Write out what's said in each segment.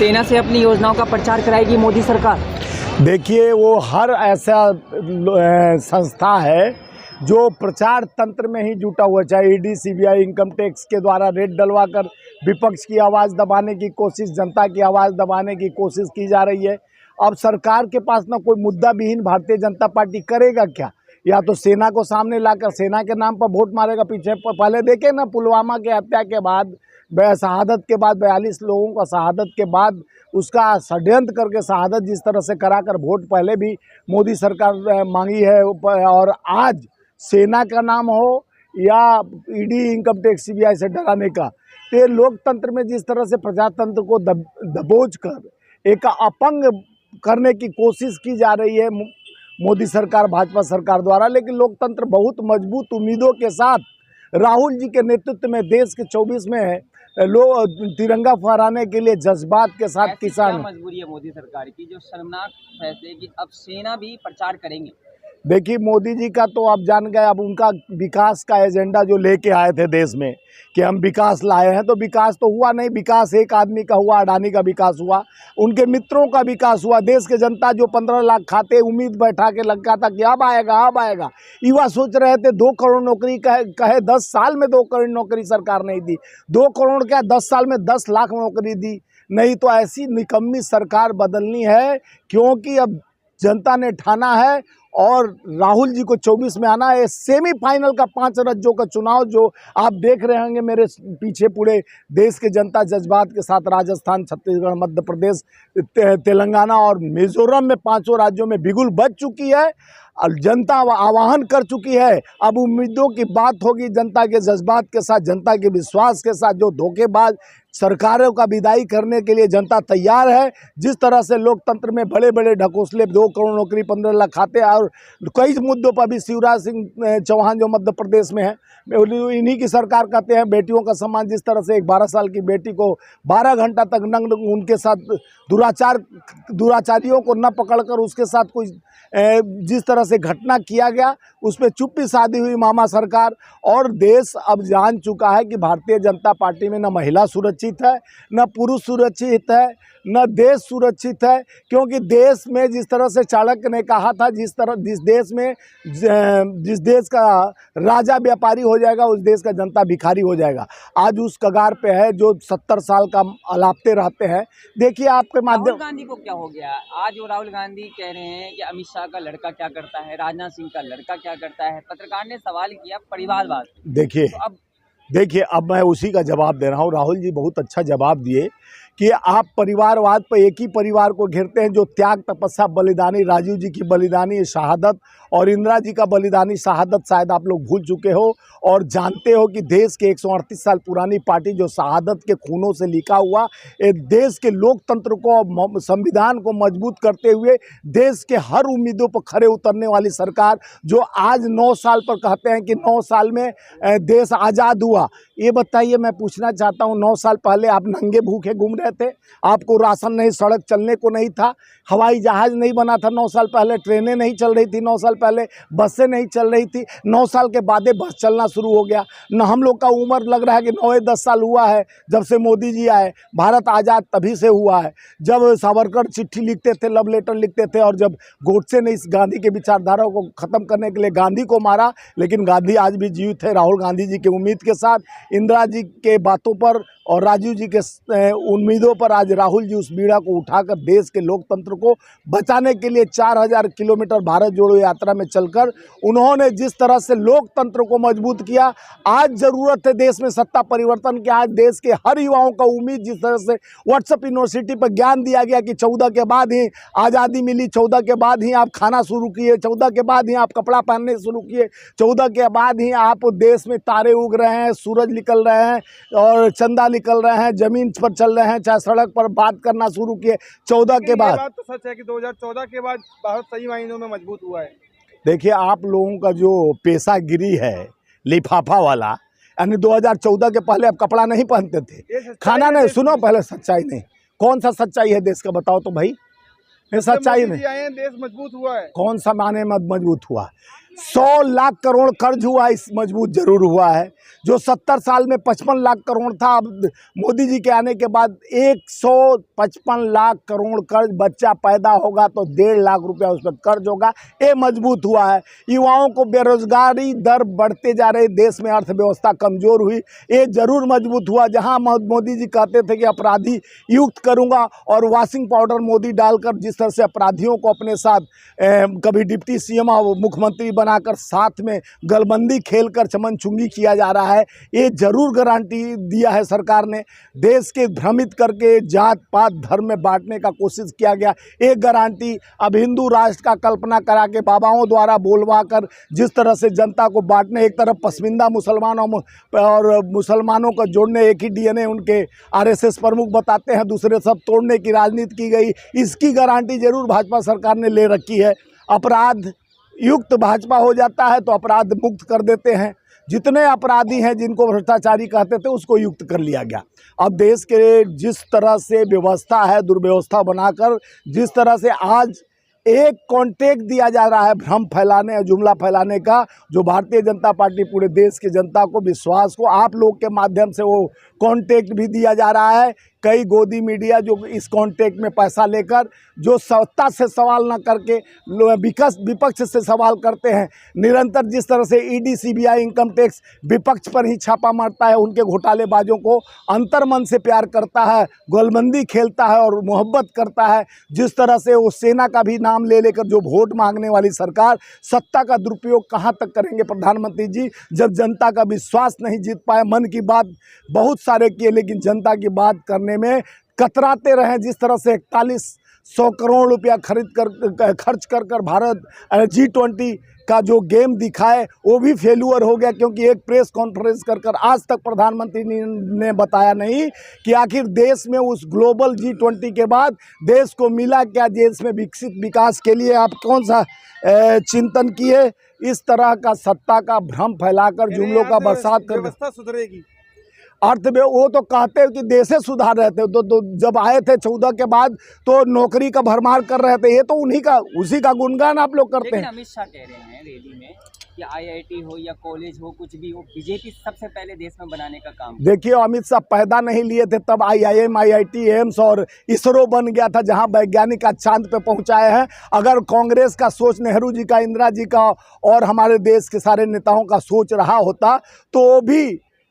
सेना से अपनी योजनाओं का प्रचार कराएगी मोदी सरकार? देखिए, वो हर ऐसा संस्था है जो प्रचार तंत्र में ही जुटा हुआ, चाहे ईडी, सीबीआई, इनकम टैक्स के द्वारा रेड डलवाकर विपक्ष की आवाज़ दबाने की कोशिश, जनता की आवाज़ दबाने की कोशिश की जा रही है। अब सरकार के पास ना कोई मुद्दा विहीन भारतीय जनता पार्टी करेगा क्या? या तो सेना को सामने लाकर सेना के नाम पर वोट मारेगा। पीछे पहले देखे ना, पुलवामा के हत्या के बाद, शहादत के बाद, 42 लोगों का शहादत के बाद उसका षड्यंत्र करके शहादत जिस तरह से कराकर वोट पहले भी मोदी सरकार मांगी है। और आज सेना का नाम हो या ईडी, इनकम टैक्स, सीबीआई से डराने का, तो ये लोकतंत्र में जिस तरह से प्रजातंत्र को दबोच कर एक अपंग करने की कोशिश की जा रही है मोदी सरकार, भाजपा सरकार द्वारा। लेकिन लोकतंत्र बहुत मजबूत उम्मीदों के साथ राहुल जी के नेतृत्व में देश के 24 में लोग तिरंगा फहराने के लिए जज्बात के साथ किसान। क्या मजबूरी है मोदी सरकार की जो शर्मनाक फैसले कि अब सेना भी प्रचार करेंगे? देखिए, मोदी जी का तो आप जान गए, अब उनका विकास का एजेंडा जो लेके आए थे देश में कि हम विकास लाए हैं, तो विकास तो हुआ नहीं। विकास एक आदमी का हुआ, अडानी का विकास हुआ, उनके मित्रों का विकास हुआ। देश के जनता जो 15 लाख खाते उम्मीद बैठा के लगा था कि अब आएगा अब आएगा। युवा सोच रहे थे 2 करोड़ नौकरी कहे 10 साल में 2 करोड़ नौकरी सरकार नहीं दी। 2 करोड़ क्या, 10 साल में 10 लाख नौकरी दी। नहीं तो ऐसी निकम्मी सरकार बदलनी है, क्योंकि अब जनता ने ठाना है और राहुल जी को 24 में आना है। सेमीफाइनल का 5 राज्यों का चुनाव जो आप देख रहे होंगे मेरे पीछे, पूरे देश के जनता जज्बात के साथ राजस्थान, छत्तीसगढ़, मध्य प्रदेश, तेलंगाना और मिजोरम में 5 राज्यों में बिगुल बज चुकी है और जनता आवाहन कर चुकी है। अब उम्मीदों की बात होगी, जनता के जज्बात के साथ, जनता के विश्वास के साथ। जो धोखेबाज सरकारों का विदाई करने के लिए जनता तैयार है। जिस तरह से लोकतंत्र में बड़े बड़े ढकोसले, 2 करोड़ नौकरी, 15 लाख खाते और कई मुद्दों पर भी शिवराज सिंह चौहान जो मध्य प्रदेश में है, इन्हीं की सरकार कहते हैं। बेटियों का सम्मान, जिस तरह से एक 12 साल की बेटी को 12 घंटा तक नग्न उनके साथ दुराचारियों को न पकड़कर उसके साथ कोई जिस तरह से घटना किया गया, उस पर चुप्पी साधी हुई मामा सरकार। और देश अब जान चुका है कि भारतीय जनता पार्टी में न महिला सुरक्षित है, न पुरुष सुरक्षित है, न देश सुरक्षित है। क्योंकि देश में जिस तरह से चाणक्य ने कहा था, जिस देश का राजा व्यापारी हो जाएगा, उस देश का जनता भिखारी हो जाएगा। आज उस कगार पे है जो 70 साल का अलापते रहते हैं। देखिए, आपके माध्यम, राहुल गांधी को क्या हो गया? आज वो राहुल गांधी कह रहे हैं कि अमित शाह का लड़का क्या करता है, राजनाथ सिंह का लड़का क्या करता है। पत्रकार ने सवाल किया परिवारवाद। देखिए, तो अब मैं उसी का जवाब दे रहा हूँ। राहुल जी बहुत अच्छा जवाब दिए कि आप परिवारवाद पर एक ही परिवार को घेरते हैं जो त्याग, तपस्या, बलिदानी, राजीव जी की बलिदानी शहादत और इंदिरा जी का बलिदानी शहादत शायद आप लोग भूल चुके हो और जानते हो कि देश के 138 साल पुरानी पार्टी जो शहादत के खूनों से लिखा हुआ एक देश के लोकतंत्र को, संविधान को मजबूत करते हुए देश के हर उम्मीदों पर खरे उतरने वाली सरकार, जो आज 9 साल पर कहते हैं कि 9 साल में देश आज़ाद हुआ। ये बताइए, मैं पूछना चाहता हूँ, 9 साल पहले आप नंगे भूखे घूम रहे थे, आपको राशन नहीं, सड़क चलने को नहीं था, हवाई जहाज़ नहीं बना था 9 साल पहले, ट्रेनें नहीं चल रही थी 9 साल पहले, बसें नहीं चल रही थी। 9 साल के बाद बस चलना शुरू हो गया। न हम लोग का उम्र लग रहा है कि 9-10 साल हुआ है जब से मोदी जी आए। भारत आज़ाद तभी से हुआ है जब सावरकर चिट्ठी लिखते थे, लव लेटर लिखते थे, और जब गोडसे ने इस गांधी के विचारधारा को ख़त्म करने के लिए गांधी को मारा। लेकिन गांधी आज भी जीवित है, राहुल गांधी जी की उम्मीद के साथ, इंदिरा जी के बातों पर और राजीव जी के उम्मीदों पर आज राहुल जी उस बीड़ा को उठाकर देश के लोकतंत्र को बचाने के लिए 4000 किलोमीटर भारत जोड़ो यात्रा में चलकर उन्होंने जिस तरह से लोकतंत्र को मजबूत किया। आज ज़रूरत है देश में सत्ता परिवर्तन की। आज देश के हर युवाओं का उम्मीद, जिस तरह से व्हाट्सएप यूनिवर्सिटी पर ज्ञान दिया गया कि 14 के बाद ही आज़ादी मिली, 14 के बाद ही आप खाना शुरू किए, 14 के बाद ही आप कपड़ा पहनने शुरू किए, 14 के बाद ही आप देश में तारे उग रहे हैं, सूरज निकल रहे हैं और चंदा निकल रहे हैं, जमीन पर चल रहे हैं, चाहे सड़क पर बात करना शुरू किए 14 के बाद। बात तो सच है कि 2014 के बाद भारत सही मायनों में मजबूत हुआ है। देखिए, आप लोगों का जो पेशागिरी है लिफाफा वाला, यानी 2014 के पहले आप कपड़ा नहीं पहनते थे, खाना नहीं, सुनो पहले सच्चाई नहीं, कौन सा सच्चाई है देश का बताओ तो भाई। ये सच्चाई नहीं, देश मजबूत हुआ है। कौन सा माने मजबूत हुआ? 100 लाख करोड़ कर्ज हुआ, इस मजबूत जरूर हुआ है। जो 70 साल में 55 लाख करोड़ था, अब मोदी जी के आने के बाद 155 लाख करोड़ कर्ज, बच्चा पैदा होगा तो 1.5 लाख रुपया उस पर कर्ज होगा, ये मजबूत हुआ है। युवाओं को बेरोजगारी दर बढ़ते जा रही, देश में अर्थव्यवस्था कमजोर हुई, ये जरूर मजबूत हुआ। जहां मोदी जी कहते थे कि अपराधी युक्त करूंगा और वॉशिंग पाउडर मोदी डालकर जिस तरह से अपराधियों को अपने साथ कभी डिप्टी सीएम और मुख्यमंत्री बनाकर साथ में गलबंदी खेलकर चमनचुंगी किया जा रहा है, ये जरूर गारंटी दिया है सरकार ने। देश के भ्रमित करके जात पात धर्म में बांटने का कोशिश किया गया, एक गारंटी अब हिंदू राष्ट्र का कल्पना करा के बाबाओं द्वारा बोलवा कर जिस तरह से जनता को बांटने, एक तरफ पसमिंदा मुसलमानों और मुसलमानों को जोड़ने, एक ही डीएनए उनके आरएसएस प्रमुख बताते हैं, दूसरे सब तोड़ने की राजनीति की गई, इसकी गारंटी जरूर भाजपा सरकार ने ले रखी है। अपराध युक्त भाजपा हो जाता है तो अपराध मुक्त कर देते हैं। जितने अपराधी हैं जिनको भ्रष्टाचारी कहते थे उसको युक्त कर लिया गया। अब देश के जिस तरह से व्यवस्था है, दुर्व्यवस्था बनाकर जिस तरह से आज एक कॉन्ट्रैक्ट दिया जा रहा है भ्रम फैलाने और जुमला फैलाने का, जो भारतीय जनता पार्टी पूरे देश की जनता को, विश्वास को, आप लोग के माध्यम से वो कॉन्ट्रैक्ट भी दिया जा रहा है। कई गोदी मीडिया जो इस कॉन्ट्रैक्ट में पैसा लेकर जो सत्ता से सवाल न करके विपक्ष से सवाल करते हैं, निरंतर जिस तरह से ईडी सीबीआई इनकम टैक्स विपक्ष पर ही छापा मारता है, उनके घोटालेबाजों को अंतर्मन से प्यार करता है, गोलबंदी खेलता है और मोहब्बत करता है। जिस तरह से वो सेना का भी नाम ले लेकर जो वोट मांगने वाली सरकार, सत्ता का दुरुपयोग कहाँ तक करेंगे प्रधानमंत्री जी, जब जनता का विश्वास नहीं जीत पाए। मन की बात बहुत सारे किए लेकिन जनता की बात करने में कतराते रहे। जिस तरह से 4100 करोड़ रुपया खर्च कर भारत G20 का जो गेम दिखाए वो भी फेल्यूर हो गया, क्योंकि एक प्रेस कॉन्फ्रेंस कर आज तक प्रधानमंत्री ने बताया नहीं कि आखिर देश में उस ग्लोबल G20 के बाद देश को मिला क्या, देश में विकसित विकास के लिए आप कौन सा चिंतन किए। इस तरह का सत्ता का भ्रम फैलाकर जुमलों का बरसात कर व्यवस्था सुधरेगी, वो तो कहते हैं कि देशे सुधार रहे थे, तो जब आए थे 14 के बाद तो नौकरी का भरमार कर रहे थे, ये तो उसी का गुणगान आप लोग करते हैं। अमित शाह कह रहे हैं रैली में कि IIT हो या कॉलेज हो, कुछ भी हो, बीजेपी सबसे पहले देश में बनाने का काम। देखिए, अमित शाह पैदा नहीं लिए थे तब IIM, IIT, एम्स और इसरो बन गया था, जहां वैज्ञानिक आज चांद पे पहुंचाए हैं। अगर कांग्रेस का सोच, नेहरू जी का, इंदिरा जी का और हमारे देश के सारे नेताओं का सोच रहा होता तो भी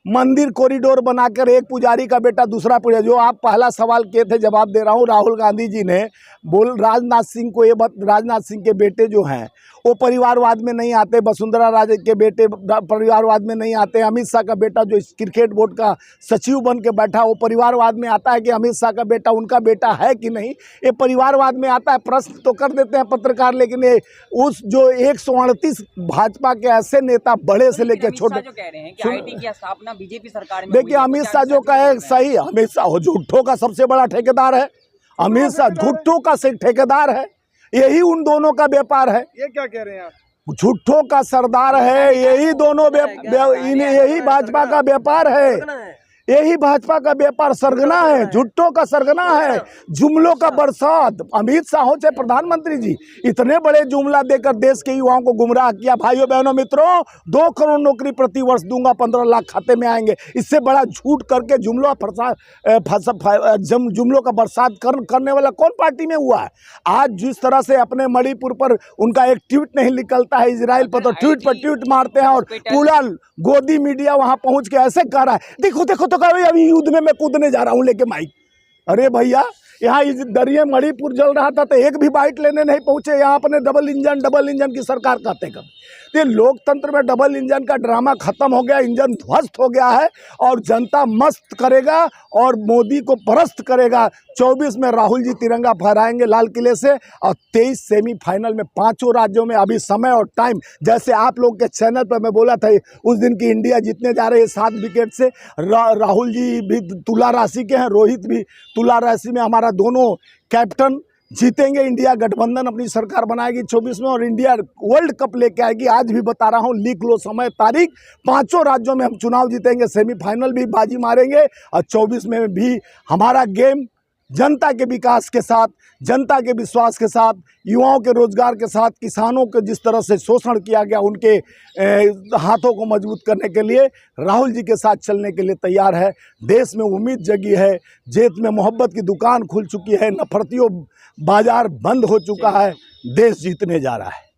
मंदिर कॉरिडोर बनाकर एक पुजारी का बेटा दूसरा पुजारी, जो आप पहला सवाल किए थे जवाब दे रहा हूँ। राहुल गांधी जी ने राजनाथ सिंह को राजनाथ सिंह के बेटे जो हैं वो परिवारवाद में नहीं आते, वसुंधरा राजे के बेटे परिवारवाद में नहीं आते, अमित शाह का बेटा जो क्रिकेट बोर्ड का सचिव बन के बैठा वो परिवारवाद में आता है कि अमित शाह का बेटा उनका बेटा है कि नहीं, ये परिवारवाद में आता है। प्रश्न तो कर देते हैं पत्रकार, लेकिन ये उस जो 138 भाजपा के ऐसे नेता बड़े से लेकर छोटे जो कह रहे हैं कि IIT की स्थापना बीजेपी सरकार में, देखिए अमित शाह जो कहे सही, अमित शाह झूठों का सबसे बड़ा ठेकेदार है, अमित शाह झूठों का ठेकेदार है, यही उन दोनों का व्यापार है। ये क्या कह रहे हैं आप? झूठों का सरदार है, यही दोनों यही भाजपा का व्यापार है, यही भाजपा का व्यापार सरगना है, झूठों का सरगना है, जुमलों का बरसात। अमित शाह हो चाहे प्रधानमंत्री जी, इतने बड़े जुमला देकर देश के युवाओं को गुमराह किया। भाइयों बहनों मित्रों, 2 करोड़ नौकरी प्रति वर्ष दूंगा, 15 लाख खाते में आएंगे, इससे बड़ा झूठ करके जुमलों का बरसात करने वाला कौन पार्टी में हुआ है? आज जिस तरह से अपने मणिपुर पर उनका एक ट्वीट नहीं निकलता है, इजराइल पर तो ट्वीट पर ट्वीट मारते हैं और पूरा गोदी मीडिया वहां पहुंच के ऐसे कर रहा है, देखो देखो तो अभी युद्ध में मैं कूदने जा रहा हूं लेके माइक। अरे भैया, यहाँ इस दरिये मणिपुर जल रहा था तो एक भी बाइट लेने नहीं पहुंचे। यहाँ अपने डबल इंजन की सरकार कहते कब ये लोकतंत्र में डबल इंजन का ड्रामा खत्म हो गया, इंजन ध्वस्त हो गया है और जनता मस्त करेगा और मोदी को परस्त करेगा। 24 में राहुल जी तिरंगा फहराएंगे लाल किले से और 23 सेमीफाइनल में 5 राज्यों में। अभी समय और टाइम, जैसे आप लोग के चैनल पर मैं बोला था उस दिन की इंडिया जीतने जा रही है 7 विकेट से। राहुल जी भी तुला राशि के हैं, रोहित भी तुला राशि में, हमारा दोनों कैप्टन जीतेंगे। इंडिया गठबंधन अपनी सरकार बनाएगी 24 में और इंडिया वर्ल्ड कप लेके आएगी। आज भी बता रहा हूँ, लिख लो समय तारीख, 5 राज्यों में हम चुनाव जीतेंगे, सेमीफाइनल भी बाजी मारेंगे और 24 में भी हमारा गेम जनता के विकास के साथ, जनता के विश्वास के साथ, युवाओं के रोजगार के साथ, किसानों के जिस तरह से शोषण किया गया उनके हाथों को मजबूत करने के लिए राहुल जी के साथ चलने के लिए तैयार है। देश में उम्मीद जगी है, जेत में मोहब्बत की दुकान खुल चुकी है, नफरतियों बाजार बंद हो चुका है, देश जीतने जा रहा है।